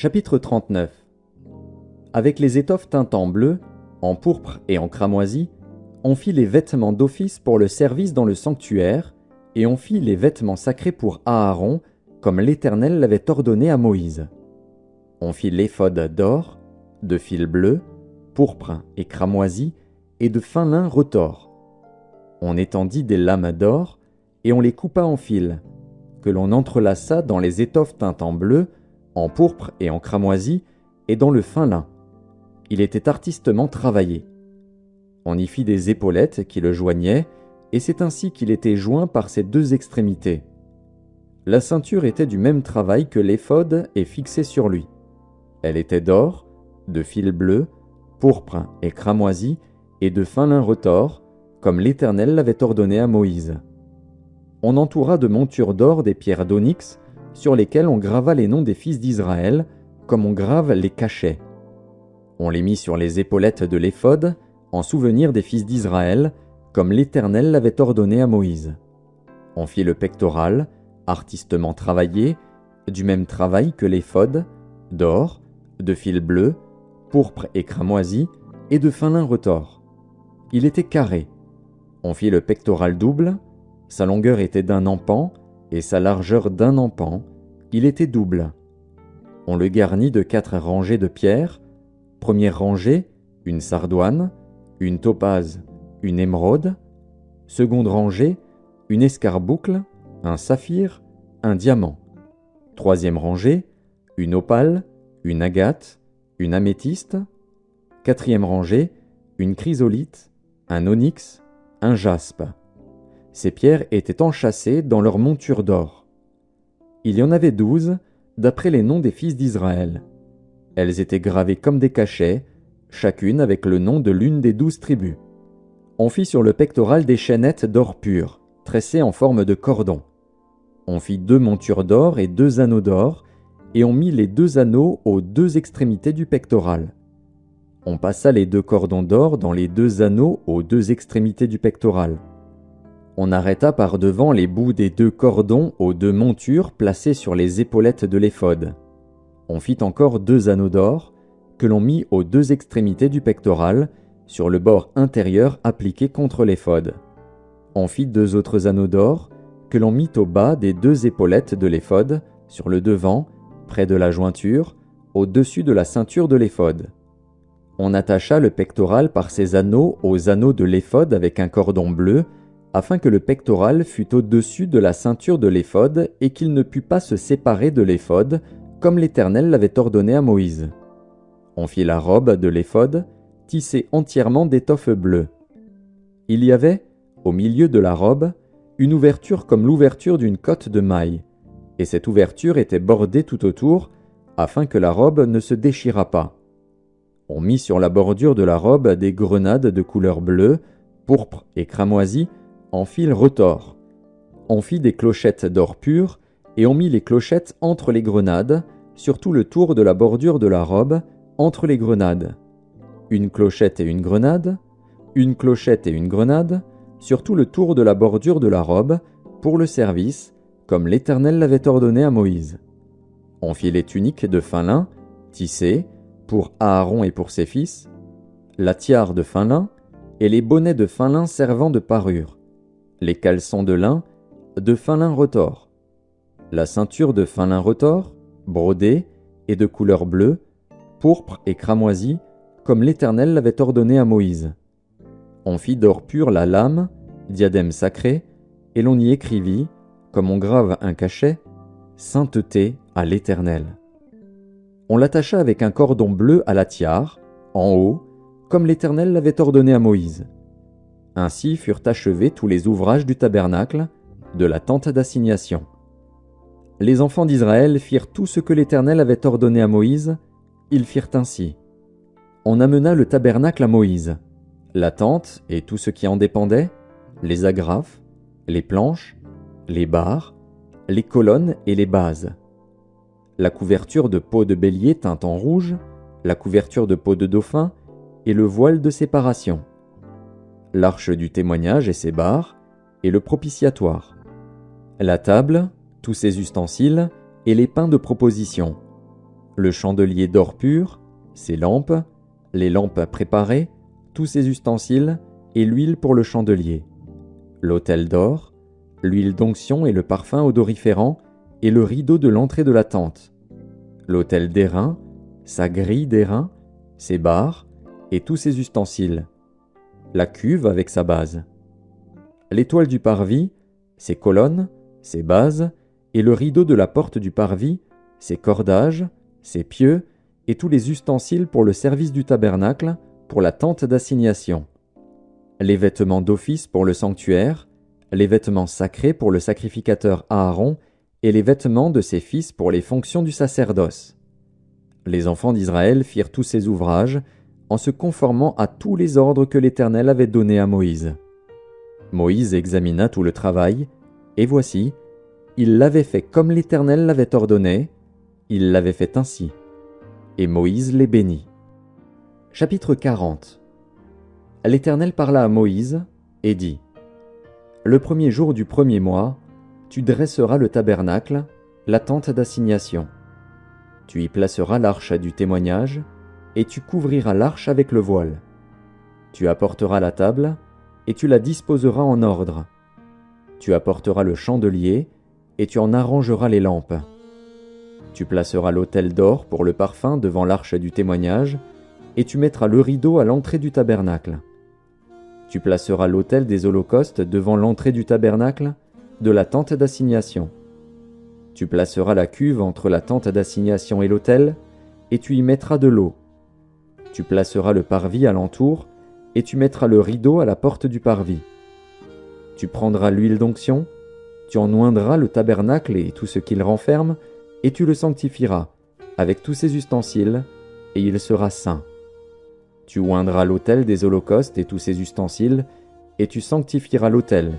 Chapitre 39. Avec les étoffes teintes en bleu, en pourpre et en cramoisi, on fit les vêtements d'office pour le service dans le sanctuaire, et on fit les vêtements sacrés pour Aaron, comme l'Éternel l'avait ordonné à Moïse. On fit l'éphod d'or, de fil bleu, pourpre et cramoisi, et de fin lin retors. On étendit des lames d'or, et on les coupa en fils, que l'on entrelaça dans les étoffes teintes en bleu, en pourpre et en cramoisi, et dans le fin lin. Il était artistement travaillé. On y fit des épaulettes qui le joignaient, et c'est ainsi qu'il était joint par ses deux extrémités. La ceinture était du même travail que l'éphod et fixée sur lui. Elle était d'or, de fil bleu, pourpre et cramoisi, et de fin lin retors, comme l'Éternel l'avait ordonné à Moïse. On entoura de montures d'or des pierres d'onyx, sur lesquelles on grava les noms des fils d'Israël, comme on grave les cachets. On les mit sur les épaulettes de l'éphod, en souvenir des fils d'Israël, comme l'Éternel l'avait ordonné à Moïse. On fit le pectoral, artistement travaillé, du même travail que l'éphod, d'or, de fil bleu, pourpre et cramoisi, et de fin lin retors. Il était carré. On fit le pectoral double, sa longueur était d'un empan, et sa largeur d'un empan, il était double. On le garnit de 4 rangées de pierres. Première rangée, une sardoine, une topaze, une émeraude. Seconde rangée, une escarboucle, un saphir, un diamant. Troisième rangée, une opale, une agate, une améthyste. Quatrième rangée, une chrysolite, un onyx, un jaspe. Ces pierres étaient enchâssées dans leur monture d'or. Il y en avait 12, d'après les noms des fils d'Israël. Elles étaient gravées comme des cachets, chacune avec le nom de l'une des 12 tribus. On fit sur le pectoral des chaînettes d'or pur, tressées en forme de cordon. On fit 2 montures d'or et 2 anneaux d'or, et on mit les 2 anneaux aux 2 extrémités du pectoral. On passa les 2 cordons d'or dans les 2 anneaux aux 2 extrémités du pectoral. On arrêta par devant les bouts des 2 cordons aux 2 montures placées sur les épaulettes de l'éphod. On fit encore 2 anneaux d'or, que l'on mit aux 2 extrémités du pectoral, sur le bord intérieur appliqué contre l'éphod. On fit 2 autres anneaux d'or, que l'on mit au bas des 2 épaulettes de l'éphod, sur le devant, près de la jointure, au-dessus de la ceinture de l'éphod. On attacha le pectoral par ses anneaux aux anneaux de l'éphod avec un cordon bleu, afin que le pectoral fût au-dessus de la ceinture de l'éphod et qu'il ne pût pas se séparer de l'éphod, comme l'Éternel l'avait ordonné à Moïse. On fit la robe de l'éphod, tissée entièrement d'étoffe bleue. Il y avait, au milieu de la robe, une ouverture comme l'ouverture d'une cotte de maille, et cette ouverture était bordée tout autour, afin que la robe ne se déchirât pas. On mit sur la bordure de la robe des grenades de couleur bleue, pourpre et cramoisi, en fil retors. On fit des clochettes d'or pur, et on mit les clochettes entre les grenades, sur tout le tour de la bordure de la robe, entre les grenades. Une clochette et une grenade, une clochette et une grenade, sur tout le tour de la bordure de la robe, pour le service, comme l'Éternel l'avait ordonné à Moïse. On fit les tuniques de fin lin, tissées, pour Aaron et pour ses fils, la tiare de fin lin, et les bonnets de fin lin servant de parure, les caleçons de fin lin retors, la ceinture de fin lin retors, brodée et de couleur bleue, pourpre et cramoisi, comme l'Éternel l'avait ordonné à Moïse. On fit d'or pur la lame, diadème sacré, et l'on y écrivit, comme on grave un cachet, sainteté à l'Éternel. On l'attacha avec un cordon bleu à la tiare, en haut, comme l'Éternel l'avait ordonné à Moïse. Ainsi furent achevés tous les ouvrages du tabernacle, de la tente d'assignation. Les enfants d'Israël firent tout ce que l'Éternel avait ordonné à Moïse, ils firent ainsi. On amena le tabernacle à Moïse, la tente et tout ce qui en dépendait, les agrafes, les planches, les barres, les colonnes et les bases. La couverture de peau de bélier teinte en rouge, la couverture de peau de dauphin et le voile de séparation. L'arche du témoignage et ses barres, et le propitiatoire. La table, tous ses ustensiles, et les pains de proposition. le chandelier d'or pur, ses lampes, les lampes préparées, tous ses ustensiles, et l'huile pour le chandelier, l'autel d'or, l'huile d'onction et le parfum odoriférant, et le rideau de l'entrée de la tente, l'autel d'airain, sa grille d'airain, ses barres, et tous ses ustensiles, la cuve avec sa base, l'étoile du parvis, ses colonnes, ses bases, et le rideau de la porte du parvis, ses cordages, ses pieux, et tous les ustensiles pour le service du tabernacle, pour la tente d'assignation, les vêtements d'office pour le sanctuaire, les vêtements sacrés pour le sacrificateur Aaron, et les vêtements de ses fils pour les fonctions du sacerdoce. Les enfants d'Israël firent tous ces ouvrages, en se conformant à tous les ordres que l'Éternel avait donnés à Moïse. Moïse examina tout le travail, et voici, il l'avait fait comme l'Éternel l'avait ordonné, il l'avait fait ainsi. Et Moïse les bénit. Chapitre 40. L'Éternel parla à Moïse, et dit : Le premier jour du premier mois, tu dresseras le tabernacle, la tente d'assignation. Tu y placeras l'arche du témoignage, et tu couvriras l'arche avec le voile. Tu apporteras la table, et tu la disposeras en ordre. Tu apporteras le chandelier, et tu en arrangeras les lampes. Tu placeras l'autel d'or pour le parfum devant l'arche du témoignage, et tu mettras le rideau à l'entrée du tabernacle. Tu placeras l'autel des holocaustes devant l'entrée du tabernacle, de la tente d'assignation. Tu placeras la cuve entre la tente d'assignation et l'autel, et tu y mettras de l'eau. Tu placeras le parvis alentour, et tu mettras le rideau à la porte du parvis. Tu prendras l'huile d'onction, tu en oindras le tabernacle et tout ce qu'il renferme, et tu le sanctifieras, avec tous ses ustensiles, et il sera saint. Tu oindras l'autel des holocaustes et tous ses ustensiles, et tu sanctifieras l'autel,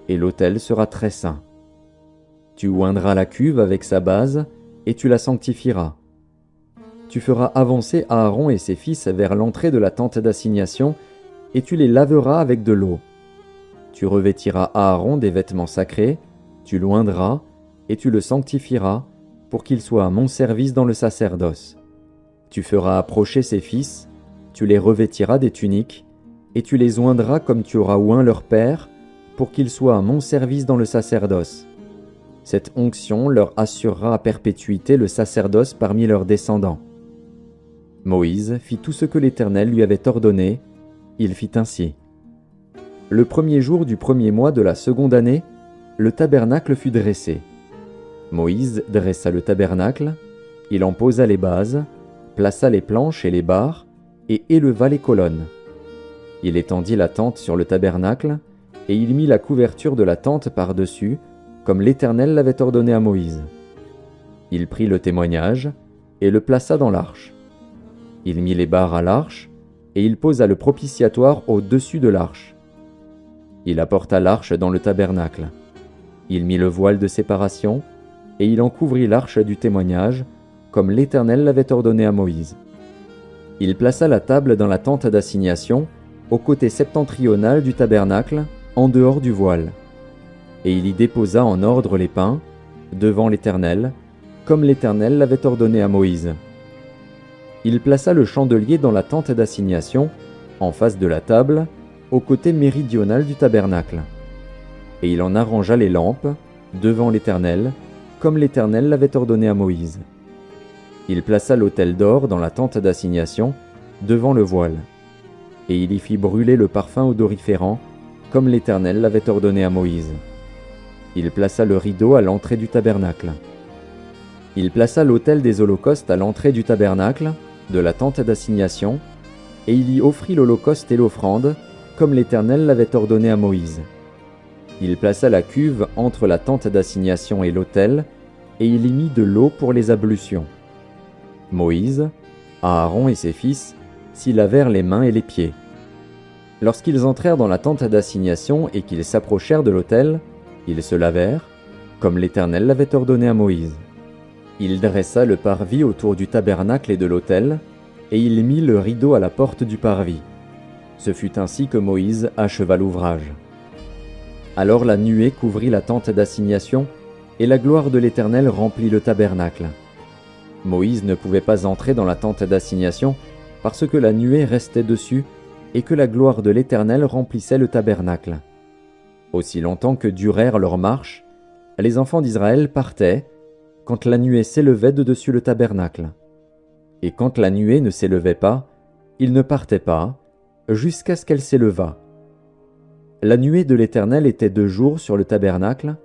et l'autel sera très saint. Tu oindras la cuve avec sa base, et tu la sanctifieras. Tu feras avancer Aaron et ses fils vers l'entrée de la tente d'assignation, et tu les laveras avec de l'eau. Tu revêtiras Aaron des vêtements sacrés, tu l'oindras, et tu le sanctifieras, pour qu'il soit à mon service dans le sacerdoce. Tu feras approcher ses fils, tu les revêtiras des tuniques, et tu les oindras comme tu auras oint leur père, pour qu'ils soient à mon service dans le sacerdoce. Cette onction leur assurera à perpétuité le sacerdoce parmi leurs descendants. Moïse fit tout ce que l'Éternel lui avait ordonné, il fit ainsi. Le premier jour du premier mois de la seconde année, le tabernacle fut dressé. Moïse dressa le tabernacle, il en posa les bases, plaça les planches et les barres, et éleva les colonnes. Il étendit la tente sur le tabernacle, et il mit la couverture de la tente par-dessus, comme l'Éternel l'avait ordonné à Moïse. Il prit le témoignage, et le plaça dans l'arche. Il mit les barres à l'arche, et il posa le propitiatoire au-dessus de l'arche. Il apporta l'arche dans le tabernacle. Il mit le voile de séparation, et il en couvrit l'arche du témoignage, comme l'Éternel l'avait ordonné à Moïse. Il plaça la table dans la tente d'assignation, au côté septentrional du tabernacle, en dehors du voile. Et il y déposa en ordre les pains, devant l'Éternel, comme l'Éternel l'avait ordonné à Moïse. Il plaça le chandelier dans la tente d'assignation, en face de la table, au côté méridional du tabernacle. Et il en arrangea les lampes, devant l'Éternel, comme l'Éternel l'avait ordonné à Moïse. Il plaça l'autel d'or dans la tente d'assignation, devant le voile. Et il y fit brûler le parfum odoriférant, comme l'Éternel l'avait ordonné à Moïse. Il plaça le rideau à l'entrée du tabernacle. Il plaça l'autel des holocaustes à l'entrée du tabernacle, de la tente d'assignation, et il y offrit l'holocauste et l'offrande, comme l'Éternel l'avait ordonné à Moïse. Il plaça la cuve entre la tente d'assignation et l'autel, et il y mit de l'eau pour les ablutions. Moïse, Aaron et ses fils s'y lavèrent les mains et les pieds. Lorsqu'ils entrèrent dans la tente d'assignation et qu'ils s'approchèrent de l'autel, ils se lavèrent, comme l'Éternel l'avait ordonné à Moïse. Il dressa le parvis autour du tabernacle et de l'autel, et il mit le rideau à la porte du parvis. Ce fut ainsi que Moïse acheva l'ouvrage. Alors la nuée couvrit la tente d'assignation, et la gloire de l'Éternel remplit le tabernacle. Moïse ne pouvait pas entrer dans la tente d'assignation parce que la nuée restait dessus et que la gloire de l'Éternel remplissait le tabernacle. Aussi longtemps que durèrent leurs marches, les enfants d'Israël partaient quand la nuée s'élevait de dessus le tabernacle. Et quand la nuée ne s'élevait pas, ils ne partaient pas, jusqu'à ce qu'elle s'élevât. La nuée de l'Éternel était de jour sur le tabernacle,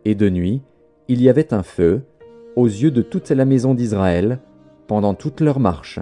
et de nuit, il y avait un feu, aux yeux de toute la maison d'Israël, pendant toute leur marche.